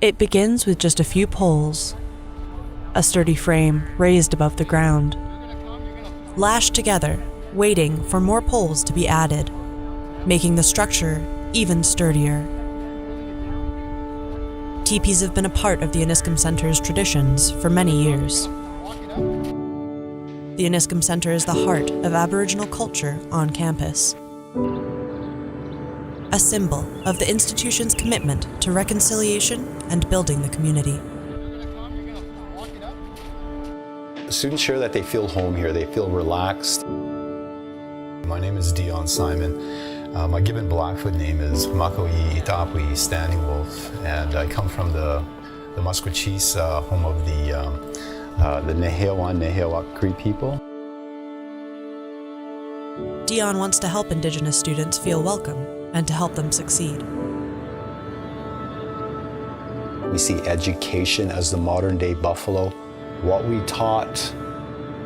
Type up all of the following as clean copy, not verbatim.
It begins with just a few poles, a sturdy frame raised above the ground, lashed together, waiting for more poles to be added, making the structure even sturdier. Teepees have been a part of the Iniskim Center's traditions for many years. The Iniskim Center is the heart of Aboriginal culture on campus, a symbol of the institution's commitment to reconciliation and building the community. Students share that they feel home here, they feel relaxed. My name is Dion Simon. My given Blackfoot name is Makoi Itapui, Standing Wolf, and I come from the Musqueam, home of the Nehewan Cree people. Dion wants to help Indigenous students feel welcome and to help them succeed. We see education as the modern day buffalo. What we taught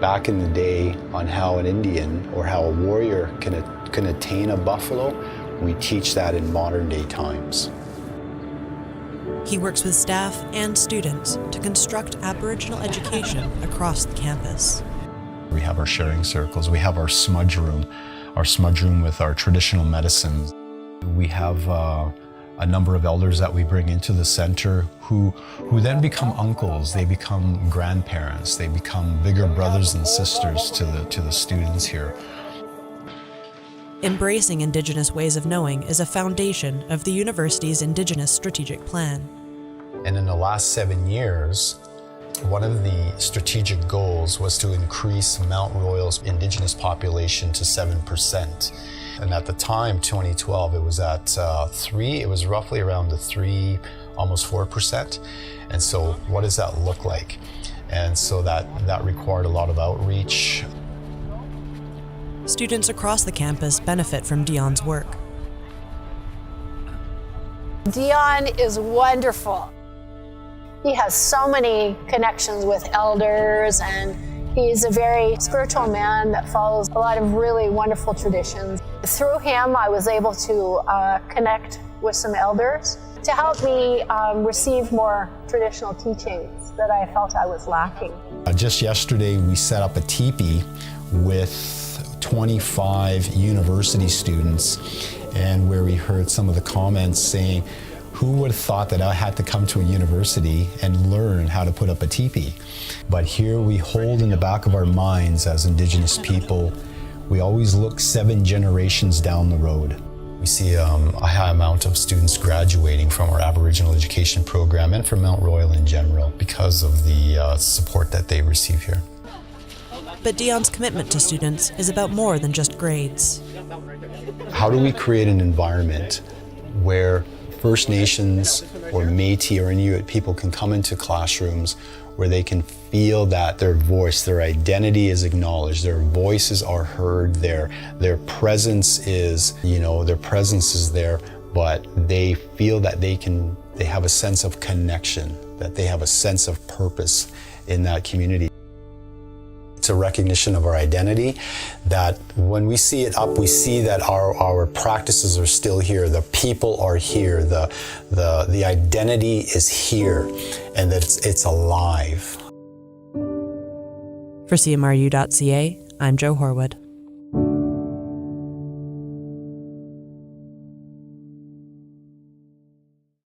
back in the day on how an Indian or how a warrior can attain a buffalo, we teach that in modern day times. He works with staff and students to construct Aboriginal education across the campus. we have our sharing circles, we have our smudge room with our traditional medicines. We have a number of elders that we bring into the center who then become uncles, they become grandparents, they become bigger brothers and sisters to the students here. Embracing Indigenous ways of knowing is a foundation of the university's Indigenous strategic plan. And in the last 7 years, one of the strategic goals was to increase Mount Royal's Indigenous population to 7%. And at the time, 2012, it was at 3, it was roughly around the 3, almost 4%. And so what does that look like? And so that required a lot of outreach. Students across the campus benefit from Dion's work. Dion is wonderful. He has so many connections with elders, and he's a very spiritual man that follows a lot of really wonderful traditions. Through him, I was able to connect with some elders to help me receive more traditional teachings that I felt I was lacking. Just yesterday, we set up a teepee with 25 university students, and where we heard some of the comments saying, who would have thought that I had to come to a university and learn how to put up a teepee? But here we hold in the back of our minds as Indigenous people, we always look 7 generations down the road. We see a high amount of students graduating from our Aboriginal education program and from Mount Royal in general because of the support that they receive here. But Dion's commitment to students is about more than just grades. How do we create an environment where First Nations or Métis or Inuit people can come into classrooms where they can feel that their voice, their identity is acknowledged, their voices are heard, their presence is, their presence is there, but they feel that they have a sense of connection, that they have a sense of purpose in that community. It's a recognition of our identity, that when we see it up, we see that our practices are still here, the people are here, the identity is here, and that it's alive. For CMRU.ca, I'm Jo Horwood.